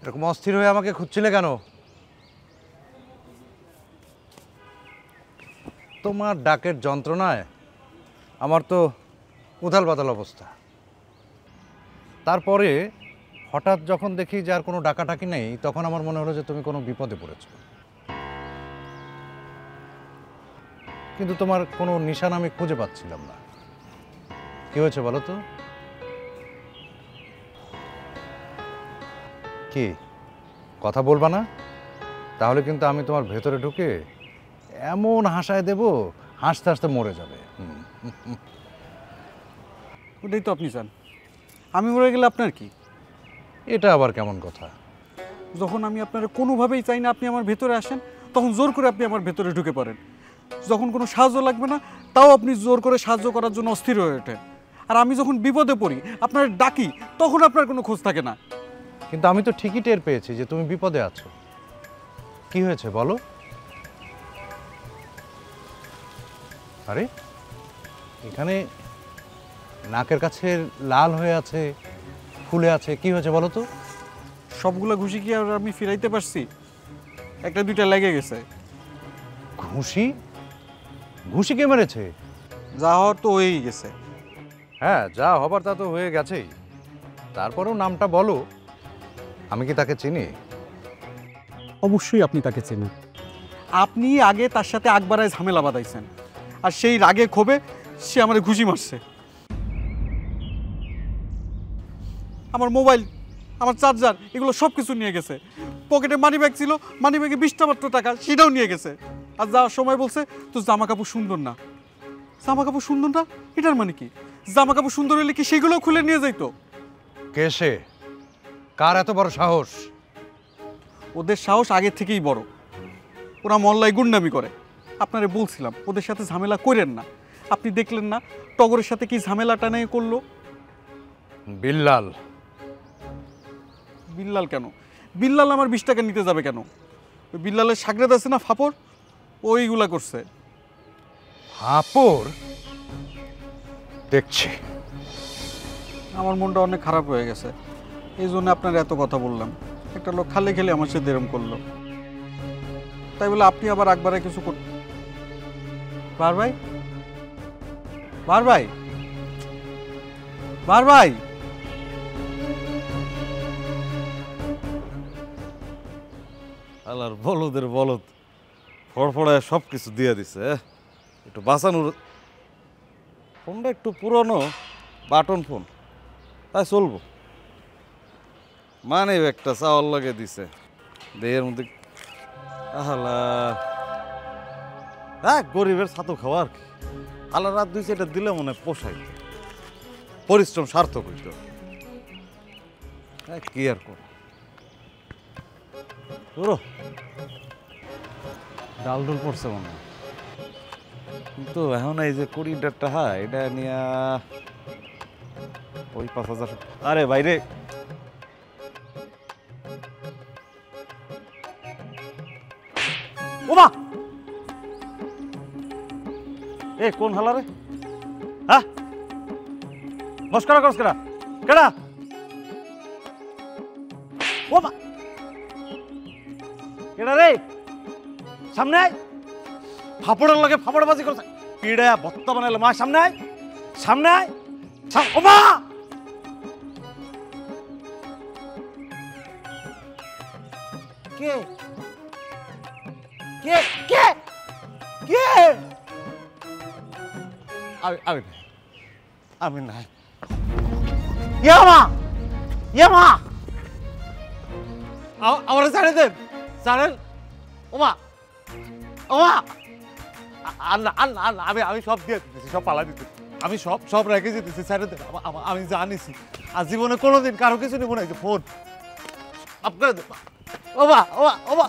এরকম অস্থির হয়ে আমাকে খুঁজছিলে কেন? তোমার ডাকের যন্ত্রণায় আমার তো উথাল পাতাল অবস্থা। তারপরে হঠাৎ যখন দেখি যে আর কোনো ডাকাটাকি নেই, তখন আমার মনে হলো যে তুমি কোনো বিপদে পড়েছো। কিন্তু তোমার কোনো নিশানা আমি খুঁজে পাচ্ছিলাম না। কি হয়েছে বলো তো? কি কথা বলবা না? তাহলে কিন্তু আমি তোমার ভেতরে ঢুকে এমন হাসায় দেব, হাসতে হাসতে মরে যাবে। ওটাই তো আপনি চান। আমি মরে গেলে আপনার কি? এটা আবার কেমন কথা? যখন আমি আপনার কোনোভাবেই চাই না আপনি আমার ভেতরে আসেন, তখন জোর করে আপনি আমার ভেতরে ঢুকে পড়েন। যখন কোনো সাহায্য লাগবে না, তাও আপনি জোর করে সাহায্য করার জন্য অস্থির হয়ে ওঠেন। আর আমি যখন বিপদে পড়ি, আপনার ডাকি, তখন আপনার কোনো খোঁজ থাকে না। কিন্তু আমি তো ঠিকই টের পেয়েছি যে তুমি বিপদে আছো। কি হয়েছে বলো? আরে এখানে নাকের কাছে লাল হয়ে আছে, ফুলে আছে, কি হয়েছে বলো তো? সবগুলো ঘুষি কি আর আমি ফিরাইতে পারছি? একটা দুইটা লেগে গেছে। ঘুষি? ঘুষি কে মেরেছে? যা হওয়ার তো হয়েই গেছে। হ্যাঁ, যা হবার তা তো হয়ে গেছেই। তারপরেও নামটা বলো, আমি কি তাকে চিনি? অবশ্যই আপনি তাকে চেনেন। আপনি আগে তার সাথে আকবারায় ঝামেলা বাঁধাইছেন, আর সেই রাগে ক্ষোভে সে আমার ঘুষি মারছে। আমার মোবাইল, আমার চার্জার, এগুলো সব কিছু নিয়ে গেছে। পকেটে মানি ব্যাগ ছিল, মানি ব্যাগে 20টা মাত্র টাকা, সেটাও নিয়ে গেছে। আর যাওয়ার সময় বলছে তো জামা কাপড় সুন্দর না। জামা কাপড় সুন্দর না এটার মানে কি? জামা কাপড় সুন্দর হলে কি সেগুলোও খুলে নিয়ে যাইতো? কে সে? কার এত বড় সাহস? ওদের সাহস আগে থেকেই বড়। ওরা মহল্লায় গুন্ডামি করে। আপনারে বলছিলাম ওদের সাথে ঝামেলা করেন না। আপনি দেখলেন না টগরের সাথে কি ঝামেলাটা নিয়ে করলো? বিল্লাল। বিল্লাল কেন? বিল্লাল আমার 20 টাকা নিতে যাবে কেন? ওই বিল্লালের সাগরেদ আছে না ফাপড়, ওইগুলা করছে। ফাপড়? দেখছি। আমার মনটা অনেক খারাপ হয়ে গেছে, এই জন্য আপনার এত কথা বললাম। একটা লোক খালে খেলে আমার সাথে এরম করলো, তাই বলে আপনি আবার একবারে কিছু কর। বার ভাই, বার ভাই, বার ভাই। আল্লাহর বলদের বলদ ফড়ফড়ায় সব কিছু দিয়ে দিছে। একটু বাঁচানোর ফোনটা একটু পুরনো, বাটন ফোন, তাই চলবো। মানে একটা চাওয়ার লাগে দিছে দেহের মধ্যে। আহলা হ্যাঁ, গরিবের ছাতু খাওয়া আর কি। আল্লাহ রাত দুই এটা দিলে মনে পোষাই, পরিশ্রম সার্থক হইত। কি আর কর, ডাল ডুল পড়ছে মনে হয়। কিন্তু এখন এই যে 20 টাকা এটা নিয়ে ওই 5000। আরে বাইরে ওমা, এ কোন হালা রে? হ্যাঁ, মস্করা করছ কেডা? কেডা? ওমা, কেডা রে? সামনে আয়। ফাপড়ের লাগে ফাপড়বাজি করছে, পিড়া ভত্তা বানাইলে মা। সামনে আয়, সামনে আয়। ওমা, কে কে কে কে? আমি নাই। ইয়ামা ইয়ামা, আমার ছাড়ে দেন, ছাড়েন। ওমা ওমা, আল্লাহ আল্লাহ আল্লাহ, আমি সব দিয়ে দিতেছি, সব পালা দিতেছি, আমি সব সব রেখে যেতেছি। ছাড়ে দেন, আমি জানিছি আর জীবনে কোনোদিন কারো কিছু নেবো না। ফোন আপনার। ওমা ওমা ওমা।